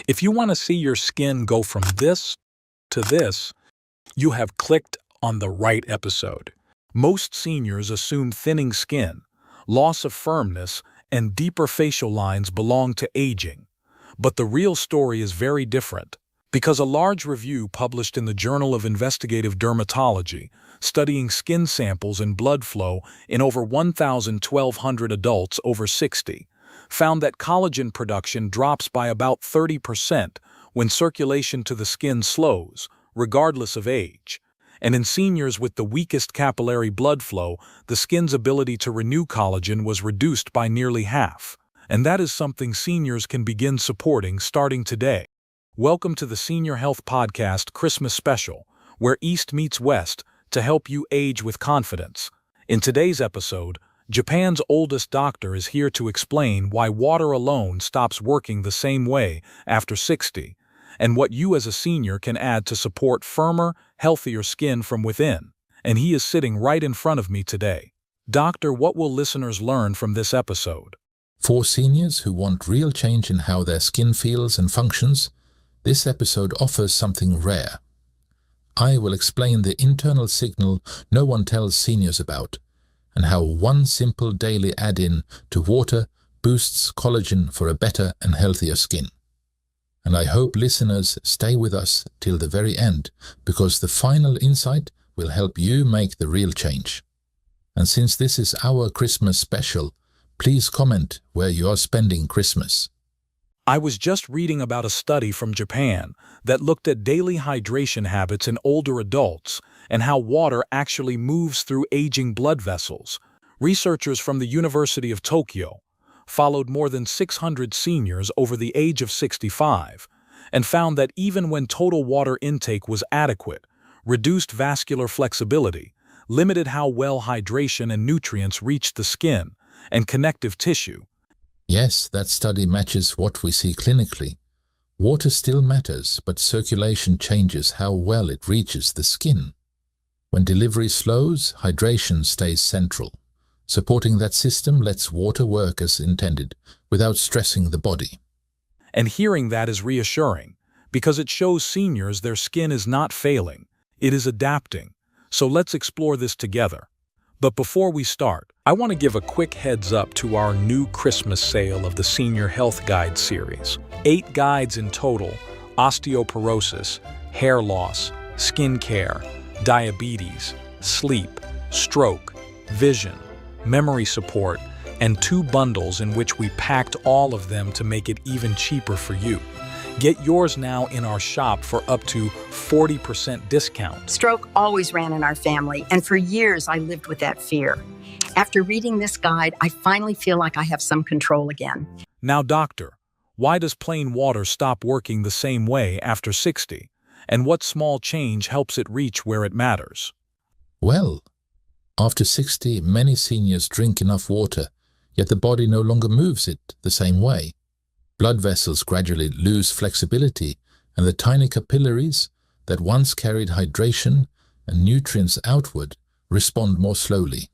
If you want to see your skin go from this to this, you have clicked on the right episode. Most seniors assume thinning skin, loss of firmness, and deeper facial lines belong to aging. But the real story is very different, because a large review published in the Journal of Investigative Dermatology, studying skin samples and blood flow in over 1,200 adults over 60, found that collagen production drops by about 30% when circulation to the skin slows, regardless of age. And in seniors with the weakest capillary blood flow, the skin's ability to renew collagen was reduced by nearly half. And that is something seniors can begin supporting starting today. Welcome to the Senior Health Podcast Christmas Special, where East meets West to help you age with confidence. In today's episode, Japan's oldest doctor is here to explain why water alone stops working the same way after 60, and what you as a senior can add to support firmer, healthier skin from within. And he is sitting right in front of me today. Doctor, what will listeners learn from this episode? For seniors who want real change in how their skin feels and functions, this episode offers something rare. I will explain the internal signal no one tells seniors about, and how one simple daily add-in to water boosts collagen for a better and healthier skin. And I hope listeners stay with us till the very end, because the final insight will help you make the real change. And since this is our Christmas special, please comment where you are spending Christmas. I was just reading about a study from Japan that looked at daily hydration habits in older adults and how water actually moves through aging blood vessels. Researchers from the University of Tokyo followed more than 600 seniors over the age of 65 and found that even when total water intake was adequate, reduced vascular flexibility limited how well hydration and nutrients reached the skin and connective tissue. Yes, that study matches what we see clinically. Water still matters, but circulation changes how well it reaches the skin. When delivery slows, hydration stays central. Supporting that system lets water work as intended, without stressing the body. And hearing that is reassuring, because it shows seniors their skin is not failing, it is adapting. So let's explore this together. But before we start, I want to give a quick heads up to our new Christmas sale of the Senior Health Guide series. 8 guides in total: osteoporosis, hair loss, skin care, diabetes, sleep, stroke, vision, memory support, and 2 bundles in which we packed all of them to make it even cheaper for you. Get yours now in our shop for up to 40% discount. Stroke always ran in our family, and for years I lived with that fear. After reading this guide, I finally feel like I have some control again. Now, doctor, why does plain water stop working the same way after 60? And what small change helps it reach where it matters? Well, after 60, many seniors drink enough water, yet the body no longer moves it the same way. Blood vessels gradually lose flexibility, and the tiny capillaries that once carried hydration and nutrients outward respond more slowly.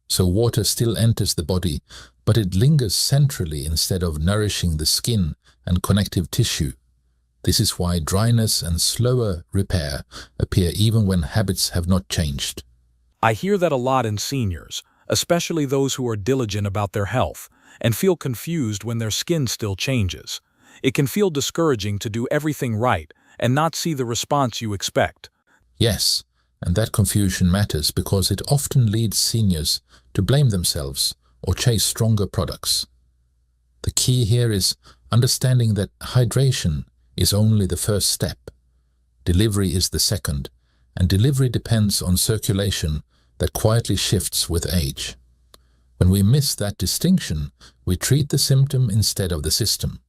So water still enters the body, but it lingers centrally instead of nourishing the skin and connective tissue. This is why dryness and slower repair appear even when habits have not changed. I hear that a lot in seniors, especially those who are diligent about their health, and feel confused when their skin still changes. It can feel discouraging to do everything right and not see the response you expect. Yes, and that confusion matters because it often leads seniors to blame themselves or chase stronger products. The key here is understanding that hydration is only the first step. Delivery is the second, and delivery depends on circulation that quietly shifts with age. When we miss that distinction, we treat the symptom instead of the system.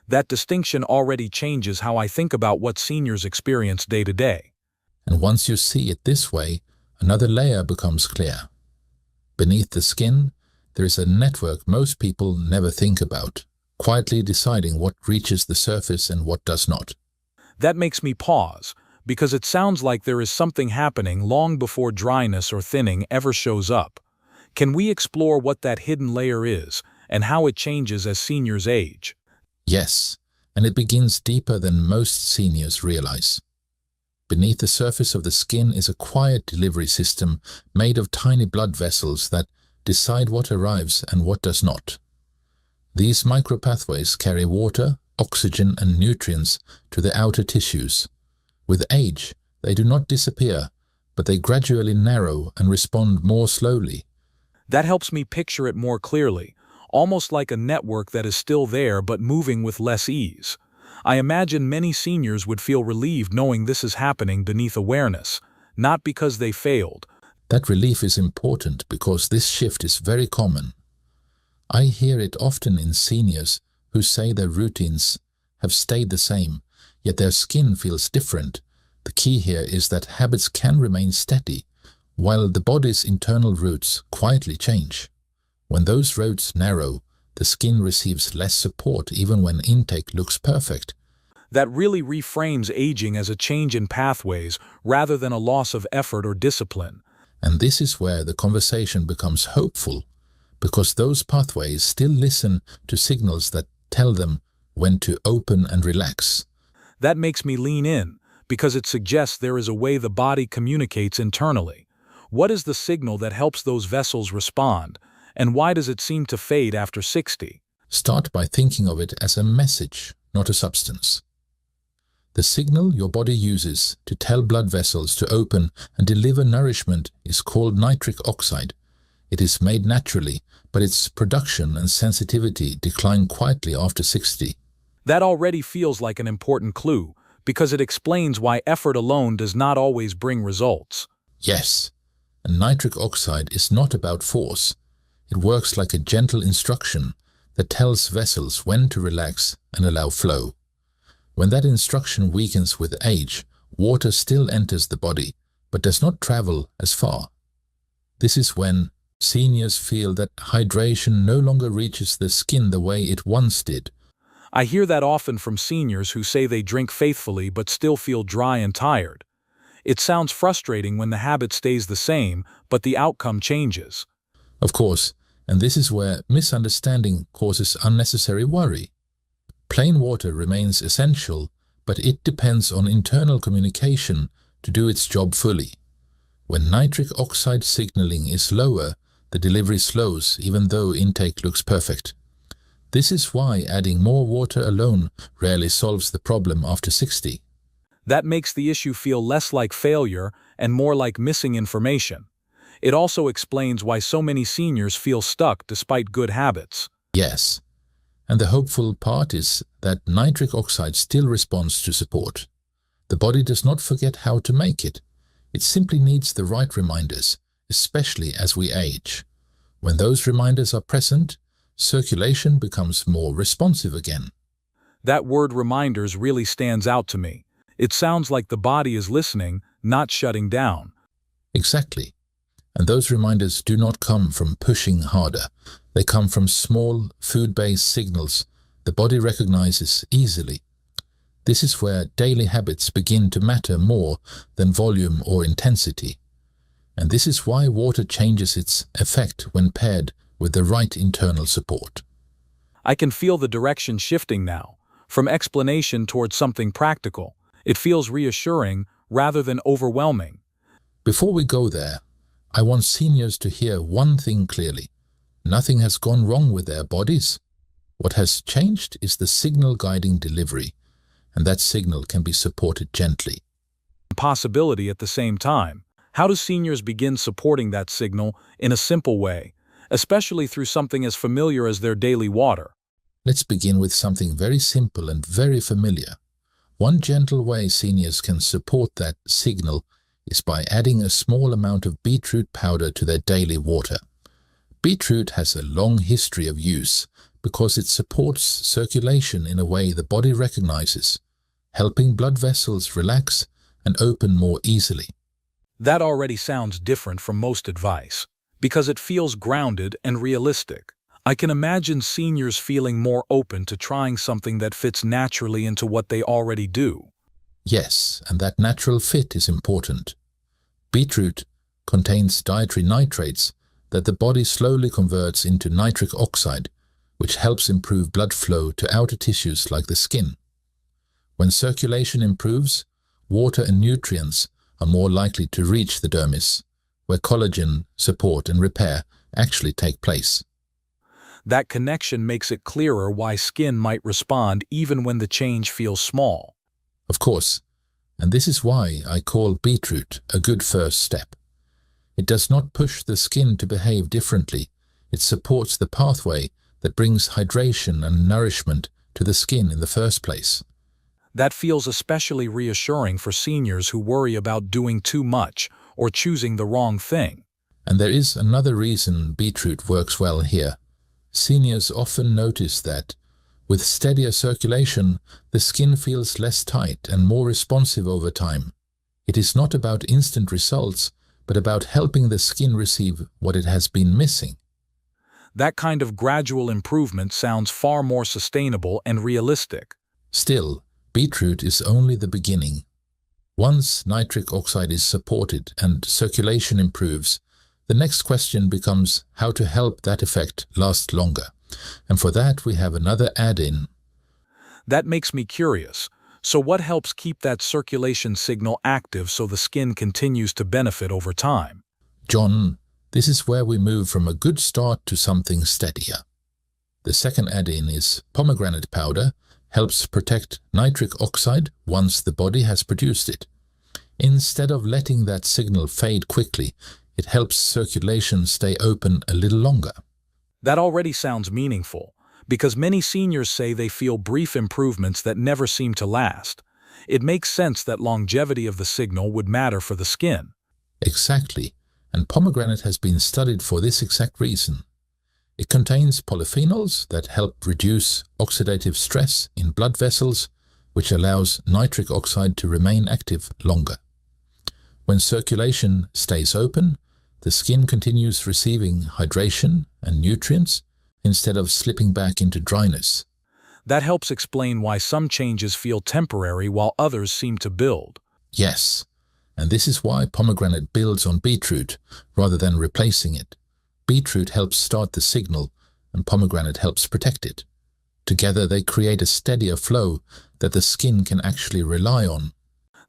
That distinction already changes how I think about what seniors experience day to day. And once you see it this way, another layer becomes clear. Beneath the skin, there is a network most people never think about, quietly deciding what reaches the surface and what does not. That makes me pause, because it sounds like there is something happening long before dryness or thinning ever shows up. Can we explore what that hidden layer is and how it changes as seniors age? Yes, and it begins deeper than most seniors realize. Beneath the surface of the skin is a quiet delivery system made of tiny blood vessels that decide what arrives and what does not. These micropathways carry water, oxygen, and nutrients to the outer tissues. With age, they do not disappear, but they gradually narrow and respond more slowly. That helps me picture it more clearly, almost like a network that is still there but moving with less ease. I imagine many seniors would feel relieved knowing this is happening beneath awareness, not because they failed. That relief is important because this shift is very common. I hear it often in seniors who say their routines have stayed the same, yet their skin feels different. The key here is that habits can remain steady, while the body's internal roots quietly change. When those roads narrow, the skin receives less support even when intake looks perfect. That really reframes aging as a change in pathways rather than a loss of effort or discipline. And this is where the conversation becomes hopeful, because those pathways still listen to signals that tell them when to open and relax. That makes me lean in, because it suggests there is a way the body communicates internally. What is the signal that helps those vessels respond, and why does it seem to fade after 60? Start by thinking of it as a message, not a substance. The signal your body uses to tell blood vessels to open and deliver nourishment is called nitric oxide. It is made naturally, but its production and sensitivity decline quietly after 60. That already feels like an important clue, because it explains why effort alone does not always bring results. Yes, and nitric oxide is not about force. It works like a gentle instruction that tells vessels when to relax and allow flow. When that instruction weakens with age, water still enters the body, but does not travel as far. This is when seniors feel that hydration no longer reaches the skin the way it once did. I hear that often from seniors who say they drink faithfully but still feel dry and tired. It sounds frustrating when the habit stays the same, but the outcome changes. Of course, and this is where misunderstanding causes unnecessary worry. Plain water remains essential, but it depends on internal communication to do its job fully. When nitric oxide signaling is lower, the delivery slows even though intake looks perfect. This is why adding more water alone rarely solves the problem after 60. That makes the issue feel less like failure and more like missing information. It also explains why so many seniors feel stuck despite good habits. Yes, and the hopeful part is that nitric oxide still responds to support. The body does not forget how to make it. It simply needs the right reminders, especially as we age. When those reminders are present, circulation becomes more responsive again. That word reminders really stands out to me. It sounds like the body is listening, not shutting down. Exactly. And those reminders do not come from pushing harder. They come from small, food-based signals the body recognizes easily. This is where daily habits begin to matter more than volume or intensity. And this is why water changes its effect when paired with the right internal support. I can feel the direction shifting now, from explanation towards something practical. It feels reassuring rather than overwhelming. Before we go there, I want seniors to hear one thing clearly. Nothing has gone wrong with their bodies. What has changed is the signal guiding delivery, and that signal can be supported gently. Possibility at the same time. How do seniors begin supporting that signal in a simple way, especially through something as familiar as their daily water? Let's begin with something very simple and very familiar. One gentle way seniors can support that signal is by adding a small amount of beetroot powder to their daily water. Beetroot has a long history of use because it supports circulation in a way the body recognizes, helping blood vessels relax and open more easily. That already sounds different from most advice, because it feels grounded and realistic. I can imagine seniors feeling more open to trying something that fits naturally into what they already do. Yes, and that natural fit is important. Beetroot contains dietary nitrates that the body slowly converts into nitric oxide, which helps improve blood flow to outer tissues like the skin. When circulation improves, water and nutrients are more likely to reach the dermis, where collagen, support and repair actually take place. That connection makes it clearer why skin might respond even when the change feels small. Of course, and this is why I call beetroot a good first step. It does not push the skin to behave differently. It supports the pathway that brings hydration and nourishment to the skin in the first place. That feels especially reassuring for seniors who worry about doing too much or choosing the wrong thing. And there is another reason beetroot works well here. Seniors often notice that, with steadier circulation, the skin feels less tight and more responsive over time. It is not about instant results, but about helping the skin receive what it has been missing. That kind of gradual improvement sounds far more sustainable and realistic. Still, beetroot is only the beginning. Once nitric oxide is supported and circulation improves, the next question becomes how to help that effect last longer. And for that we have another add-in. That makes me curious. So what helps keep that circulation signal active so the skin continues to benefit over time? John, this is where we move from a good start to something steadier. The second add-in is pomegranate powder helps protect nitric oxide once the body has produced it. Instead of letting that signal fade quickly, it helps circulation stay open a little longer. That already sounds meaningful, because many seniors say they feel brief improvements that never seem to last. It makes sense that longevity of the signal would matter for the skin. Exactly, and pomegranate has been studied for this exact reason. It contains polyphenols that help reduce oxidative stress in blood vessels, which allows nitric oxide to remain active longer. When circulation stays open, the skin continues receiving hydration and nutrients instead of slipping back into dryness. That helps explain why some changes feel temporary while others seem to build. Yes, and this is why pomegranate builds on beetroot rather than replacing it. Beetroot helps start the signal and pomegranate helps protect it. Together they create a steadier flow that the skin can actually rely on.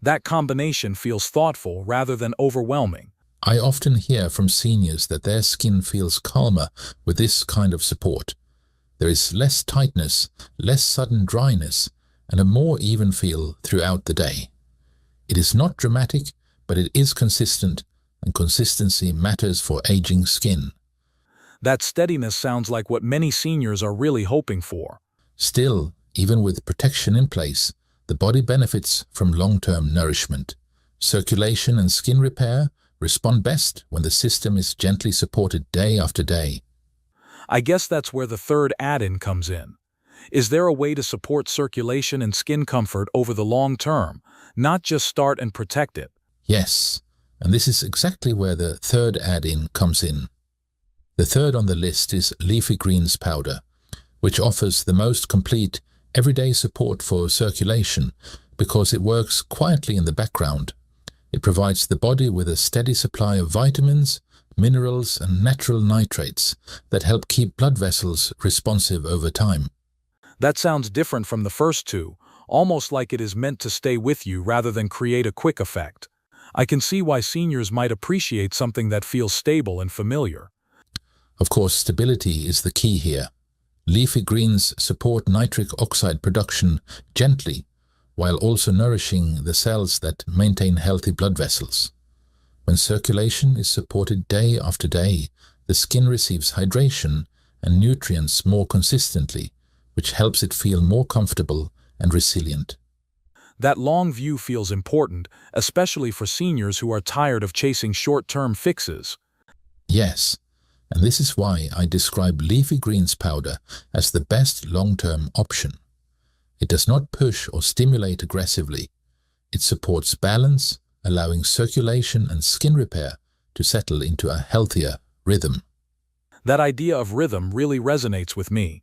That combination feels thoughtful rather than overwhelming. I often hear from seniors that their skin feels calmer with this kind of support. There is less tightness, less sudden dryness, and a more even feel throughout the day. It is not dramatic, but it is consistent, and consistency matters for aging skin. That steadiness sounds like what many seniors are really hoping for. Still, even with protection in place, the body benefits from long-term nourishment. Circulation and skin repair respond best when the system is gently supported day after day. I guess that's where the third add-in comes in. Is there a way to support circulation and skin comfort over the long term, not just start and protect it? Yes, and this is exactly where the third add-in comes in. The third on the list is leafy greens powder, which offers the most complete, everyday support for circulation because it works quietly in the background. It provides the body with a steady supply of vitamins, minerals and natural nitrates that help keep blood vessels responsive over time. That sounds different from the first two, almost like it is meant to stay with you rather than create a quick effect. I can see why seniors might appreciate something that feels stable and familiar. Of course, stability is the key here. Leafy greens support nitric oxide production gently, while also nourishing the cells that maintain healthy blood vessels. When circulation is supported day after day, the skin receives hydration and nutrients more consistently, which helps it feel more comfortable and resilient. That long view feels important, especially for seniors who are tired of chasing short-term fixes. Yes, and this is why I describe leafy greens powder as the best long-term option. It does not push or stimulate aggressively. It supports balance, allowing circulation and skin repair to settle into a healthier rhythm. That idea of rhythm really resonates with me.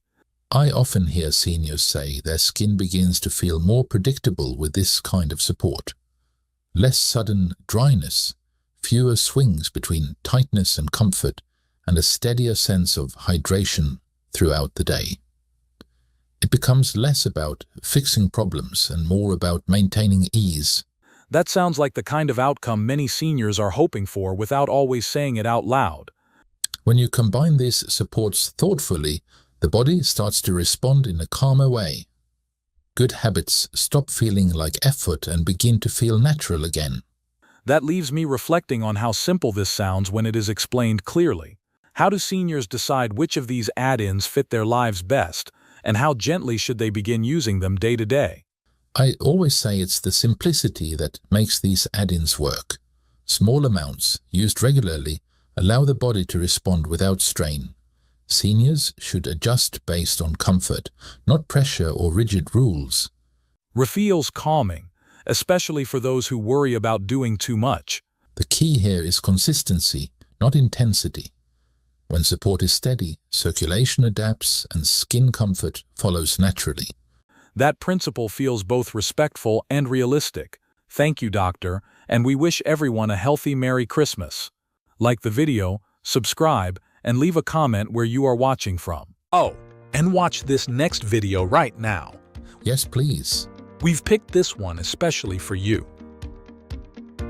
I often hear seniors say their skin begins to feel more predictable with this kind of support. Less sudden dryness, fewer swings between tightness and comfort, and a steadier sense of hydration throughout the day. It becomes less about fixing problems and more about maintaining ease. That sounds like the kind of outcome many seniors are hoping for without always saying it out loud. When you combine these supports thoughtfully, the body starts to respond in a calmer way. Good habits stop feeling like effort and begin to feel natural again. That leaves me reflecting on how simple this sounds when it is explained clearly. How do seniors decide which of these add-ins fit their lives best, and how gently should they begin using them day to day? I always say it's the simplicity that makes these add-ins work. Small amounts, used regularly, allow the body to respond without strain. Seniors should adjust based on comfort, not pressure or rigid rules. Feels calming, especially for those who worry about doing too much. The key here is consistency, not intensity. When support is steady, circulation adapts and skin comfort follows naturally. That principle feels both respectful and realistic. Thank you, doctor, and we wish everyone a healthy Merry Christmas. Like the video, subscribe, and leave a comment where you are watching from. Oh, and watch this next video right now. Yes, please. We've picked this one especially for you.